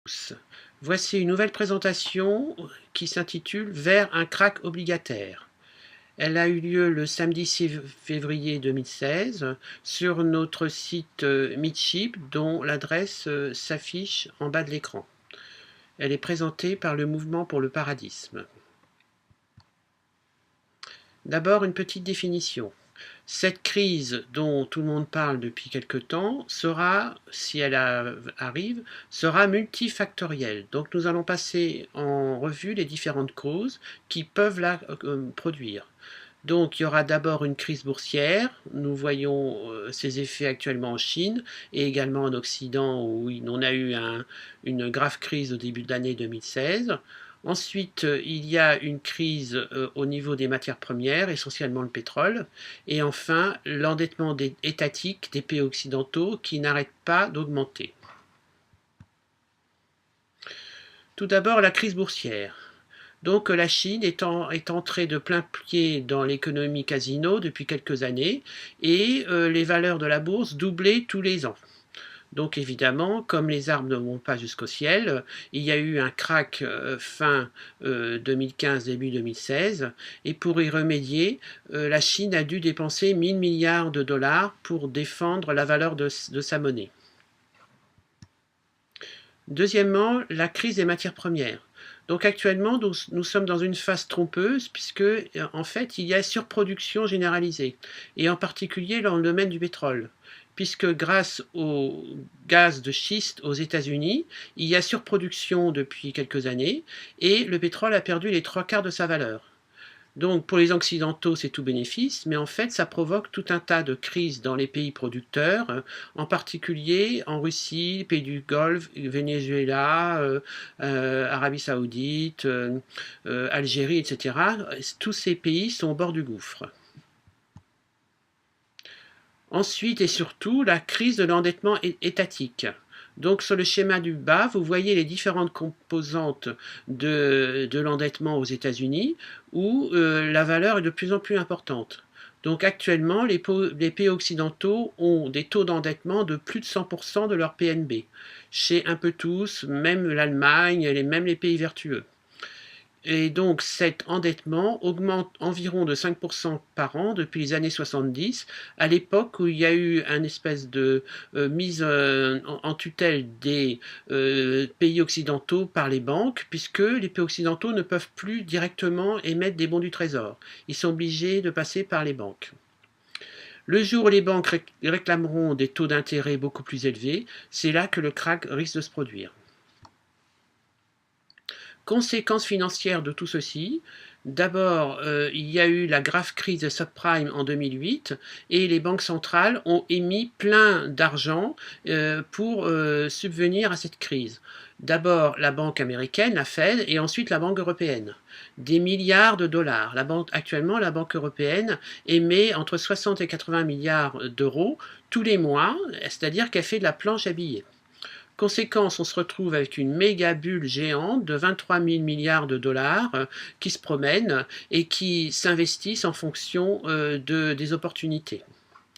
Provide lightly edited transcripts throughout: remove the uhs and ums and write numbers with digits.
tous. Voici une nouvelle présentation qui s'intitule Vers un krach obligataire. Elle a eu lieu le samedi 6 février 2016 sur notre site Midship dont l'adresse s'affiche en bas de l'écran. Elle est présentée par le Mouvement pour le Paradisme. D'abord une petite définition. Cette crise dont tout le monde parle depuis quelque temps sera, si elle arrive, sera multifactorielle. Donc nous allons passer en revue les différentes causes qui peuvent la produire. Donc il y aura d'abord une crise boursière, nous voyons ses effets actuellement en Chine et également en Occident où on a eu une grave crise au début de l'année 2016. Ensuite, il y a une crise au niveau des matières premières, essentiellement le pétrole. Et enfin, l'endettement étatique des pays occidentaux qui n'arrête pas d'augmenter. Tout d'abord, la crise boursière. Donc la Chine est entrée de plein pied dans l'économie casino depuis quelques années et les valeurs de la bourse doublaient tous les ans. Donc évidemment, comme les arbres ne vont pas jusqu'au ciel, il y a eu un krach fin 2015, début 2016, et pour y remédier, la Chine a dû dépenser 1000 milliards de dollars pour défendre la valeur de sa monnaie. Deuxièmement, la crise des matières premières. Donc actuellement, nous sommes dans une phase trompeuse puisque en fait, il y a surproduction généralisée, et en particulier dans le domaine du pétrole. Puisque grâce au gaz de schiste aux États-Unis, il y a surproduction depuis quelques années et le pétrole a perdu les 3/4 de sa valeur. Donc pour les Occidentaux, c'est tout bénéfice, mais en fait, ça provoque tout un tas de crises dans les pays producteurs, en particulier en Russie, pays du Golfe, Venezuela, Arabie Saoudite, Algérie, etc. Tous ces pays sont au bord du gouffre. Ensuite et surtout, la crise de l'endettement étatique. Donc sur le schéma du bas, vous voyez les différentes composantes de l'endettement aux États-Unis où la valeur est de plus en plus importante. Donc actuellement, les pays occidentaux ont des taux d'endettement de plus de 100% de leur PNB. Chez un peu tous, même l'Allemagne, même les pays vertueux. Et donc cet endettement augmente environ de 5% par an depuis les années 70, à l'époque où il y a eu une espèce de mise en tutelle des pays occidentaux par les banques, puisque les pays occidentaux ne peuvent plus directement émettre des bons du trésor. Ils sont obligés de passer par les banques. Le jour où les banques réclameront des taux d'intérêt beaucoup plus élevés, c'est là que le krach risque de se produire. Conséquences financières de tout ceci, d'abord, il y a eu la grave crise de subprime en 2008 et les banques centrales ont émis plein d'argent pour subvenir à cette crise. D'abord la banque américaine, la Fed, et ensuite la banque européenne. Des milliards de dollars. Actuellement, la banque européenne émet entre 60 et 80 milliards d'euros tous les mois, c'est-à-dire qu'elle fait de la planche à billets. Conséquence, on se retrouve avec une méga bulle géante de 23 000 milliards de dollars qui se promènent et qui s'investissent en fonction des opportunités.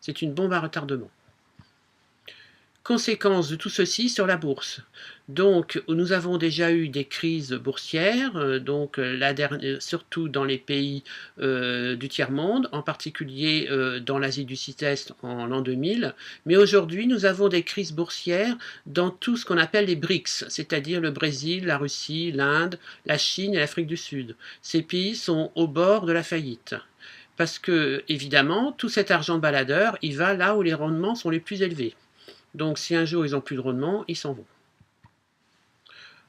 C'est une bombe à retardement. Conséquence de tout ceci sur la bourse. Donc, nous avons déjà eu des crises boursières, surtout dans les pays du tiers-monde, en particulier dans l'Asie du Sud-Est en l'an 2000. Mais aujourd'hui, nous avons des crises boursières dans tout ce qu'on appelle les BRICS, c'est-à-dire le Brésil, la Russie, l'Inde, la Chine et l'Afrique du Sud. Ces pays sont au bord de la faillite. Parce que, évidemment, tout cet argent baladeur, il va là où les rendements sont les plus élevés. Donc si un jour ils n'ont plus de rendement, ils s'en vont.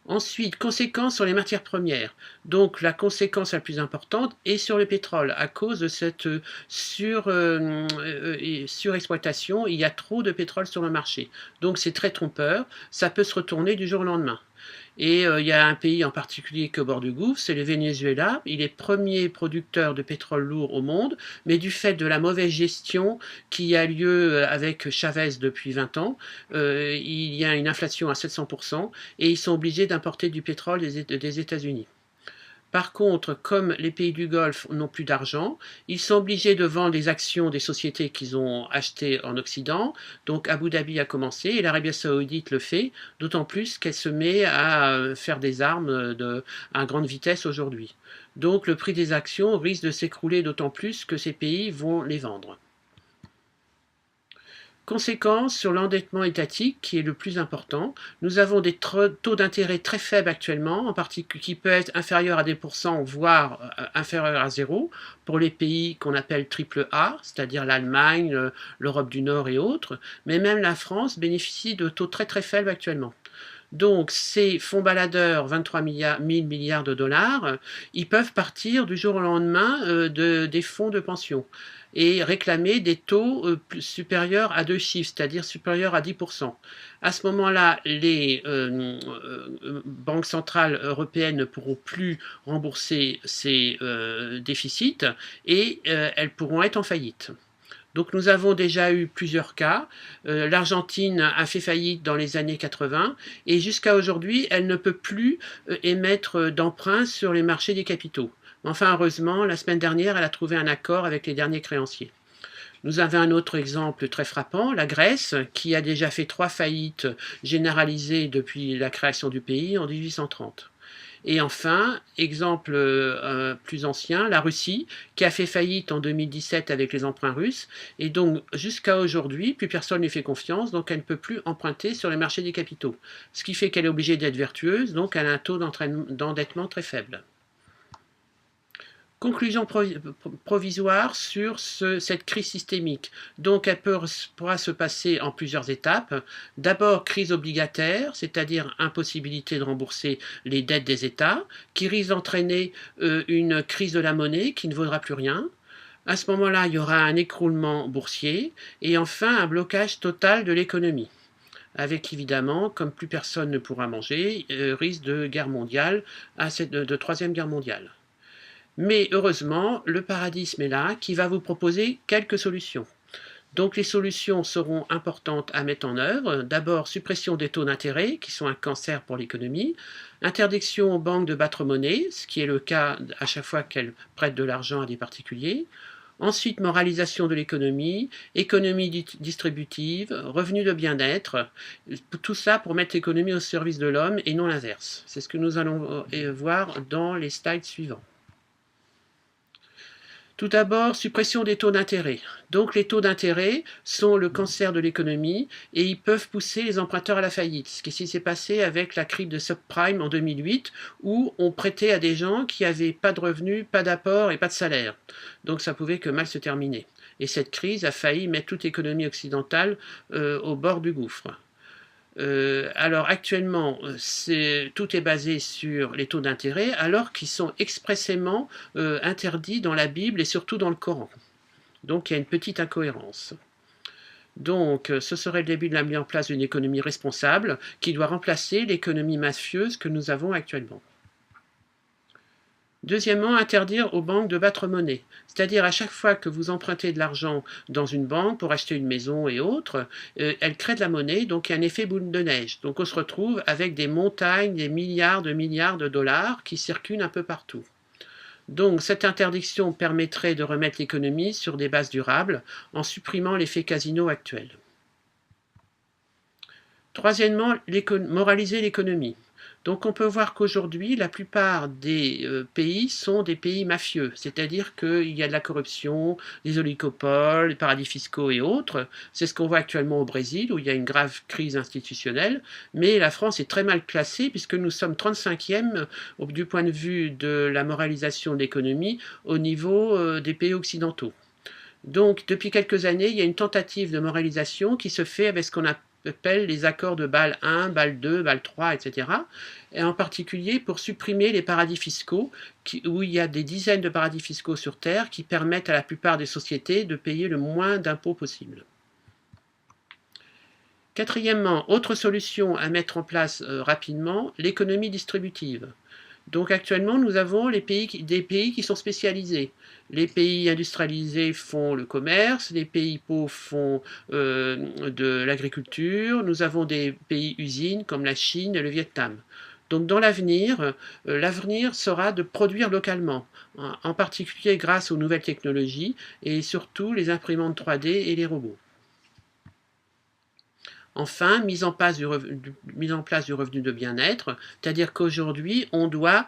Ensuite, conséquences sur les matières premières. Donc la conséquence la plus importante est sur le pétrole. À cause de cette surexploitation, il y a trop de pétrole sur le marché. Donc c'est très trompeur, ça peut se retourner du jour au lendemain. Et il y a un pays en particulier qui est au bord du gouffre, c'est le Venezuela. Il est premier producteur de pétrole lourd au monde, mais du fait de la mauvaise gestion qui a lieu avec Chavez depuis 20 ans, il y a une inflation à 700% et ils sont obligés d'importer du pétrole des États-Unis. Par contre, comme les pays du Golfe n'ont plus d'argent, ils sont obligés de vendre les actions des sociétés qu'ils ont achetées en Occident. Donc Abu Dhabi a commencé et l'Arabie Saoudite le fait, d'autant plus qu'elle se met à faire des armes à grande vitesse aujourd'hui. Donc le prix des actions risque de s'écrouler d'autant plus que ces pays vont les vendre. Conséquence sur l'endettement étatique qui est le plus important. Nous avons des taux d'intérêt très faibles actuellement, en particulier qui peuvent être inférieurs à des pourcents, voire inférieurs à zéro, pour les pays qu'on appelle triple A, c'est-à-dire l'Allemagne, l'Europe du Nord et autres. Mais même la France bénéficie de taux très très faibles actuellement. Donc ces fonds baladeurs, 23 000 milliards de dollars, ils peuvent partir du jour au lendemain des fonds de pension et réclamer des taux supérieurs à deux chiffres, c'est-à-dire supérieurs à 10%. À ce moment-là, les banques centrales européennes ne pourront plus rembourser ces déficits et elles pourront être en faillite. Donc nous avons déjà eu plusieurs cas. L'Argentine a fait faillite dans les années 80 et jusqu'à aujourd'hui, elle ne peut plus émettre d'emprunts sur les marchés des capitaux. Enfin, heureusement, la semaine dernière, elle a trouvé un accord avec les derniers créanciers. Nous avons un autre exemple très frappant, la Grèce, qui a déjà fait 3 faillites généralisées depuis la création du pays en 1830. Et enfin, exemple plus ancien, la Russie, qui a fait faillite en 2017 avec les emprunts russes, et donc jusqu'à aujourd'hui, plus personne ne lui fait confiance, donc elle ne peut plus emprunter sur les marchés des capitaux. Ce qui fait qu'elle est obligée d'être vertueuse, donc elle a un taux d'endettement très faible. Conclusion provisoire sur cette crise systémique. Donc elle pourra se passer en plusieurs étapes. D'abord, crise obligataire, c'est-à-dire impossibilité de rembourser les dettes des États, qui risque d'entraîner une crise de la monnaie qui ne vaudra plus rien. À ce moment-là, il y aura un écroulement boursier et enfin un blocage total de l'économie. Avec évidemment, comme plus personne ne pourra manger, risque de guerre mondiale, de troisième guerre mondiale. Mais heureusement, le paradisme est là qui va vous proposer quelques solutions. Donc les solutions seront importantes à mettre en œuvre. D'abord, suppression des taux d'intérêt, qui sont un cancer pour l'économie. Interdiction aux banques de battre monnaie, ce qui est le cas à chaque fois qu'elles prêtent de l'argent à des particuliers. Ensuite, moralisation de l'économie, économie distributive, revenus de bien-être. Tout ça pour mettre l'économie au service de l'homme et non l'inverse. C'est ce que nous allons voir dans les slides suivants. Tout d'abord, suppression des taux d'intérêt. Donc les taux d'intérêt sont le cancer de l'économie et ils peuvent pousser les emprunteurs à la faillite. Ce qui s'est passé avec la crise de subprime en 2008 où on prêtait à des gens qui n'avaient pas de revenus, pas d'apport et pas de salaire. Donc ça pouvait que mal se terminer. Et cette crise a failli mettre toute l'économie occidentale au bord du gouffre. Alors actuellement, tout est basé sur les taux d'intérêt, alors qu'ils sont expressément interdits dans la Bible et surtout dans le Coran. Donc il y a une petite incohérence. Donc ce serait le début de la mise en place d'une économie responsable qui doit remplacer l'économie mafieuse que nous avons actuellement. Deuxièmement, interdire aux banques de battre monnaie. C'est-à-dire à chaque fois que vous empruntez de l'argent dans une banque pour acheter une maison et autres, elle crée de la monnaie, donc il y a un effet boule de neige. Donc on se retrouve avec des montagnes, des milliards de dollars qui circulent un peu partout. Donc cette interdiction permettrait de remettre l'économie sur des bases durables en supprimant l'effet casino actuel. Troisièmement, moraliser l'économie. Donc on peut voir qu'aujourd'hui, la plupart des pays sont des pays mafieux, c'est-à-dire qu'il y a de la corruption, des oligopoles, des paradis fiscaux et autres. C'est ce qu'on voit actuellement au Brésil, où il y a une grave crise institutionnelle, mais la France est très mal classée, puisque nous sommes 35e du point de vue de la moralisation de l'économie au niveau des pays occidentaux. Donc depuis quelques années, il y a une tentative de moralisation qui se fait avec ce qu'on appelle les accords de Bâle 1, Bâle 2, Bâle 3, etc. Et en particulier pour supprimer les paradis fiscaux, où il y a des dizaines de paradis fiscaux sur Terre qui permettent à la plupart des sociétés de payer le moins d'impôts possible. Quatrièmement, autre solution à mettre en place rapidement, l'économie distributive. Donc actuellement, nous avons des pays qui sont spécialisés. Les pays industrialisés font le commerce, les pays pauvres font de l'agriculture, nous avons des pays usines comme la Chine et le Vietnam. Donc dans l'avenir, l'avenir sera de produire localement, en particulier grâce aux nouvelles technologies et surtout les imprimantes 3D et les robots. Enfin, mise en place du revenu de bien-être, c'est-à-dire qu'aujourd'hui, on doit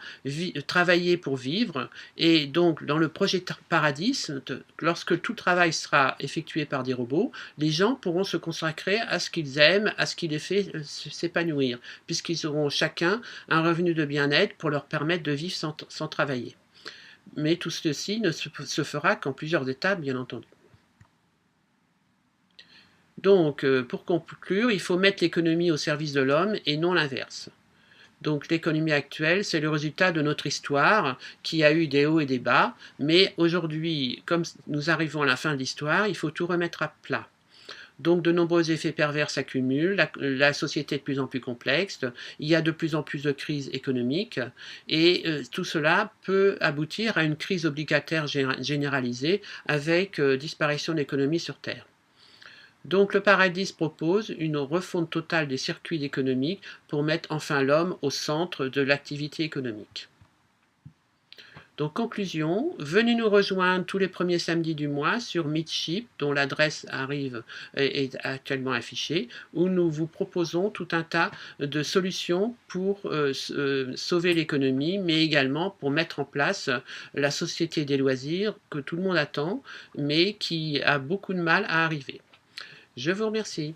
travailler pour vivre, et donc dans le projet Paradis, lorsque tout travail sera effectué par des robots, les gens pourront se consacrer à ce qu'ils aiment, à ce qui les fait s'épanouir, puisqu'ils auront chacun un revenu de bien-être pour leur permettre de vivre sans travailler. Mais tout ceci ne se fera qu'en plusieurs étapes, bien entendu. Donc, pour conclure, il faut mettre l'économie au service de l'homme et non l'inverse. Donc l'économie actuelle, c'est le résultat de notre histoire qui a eu des hauts et des bas, mais aujourd'hui, comme nous arrivons à la fin de l'histoire, il faut tout remettre à plat. Donc de nombreux effets pervers s'accumulent, la société est de plus en plus complexe, il y a de plus en plus de crises économiques, et tout cela peut aboutir à une crise obligataire généralisée avec disparition de l'économie sur Terre. Donc le Paradis propose une refonte totale des circuits économiques pour mettre enfin l'homme au centre de l'activité économique. Donc conclusion, venez nous rejoindre tous les premiers samedis du mois sur Meetship, dont l'adresse est actuellement affichée, où nous vous proposons tout un tas de solutions pour sauver l'économie, mais également pour mettre en place la société des loisirs que tout le monde attend, mais qui a beaucoup de mal à arriver. Je vous remercie.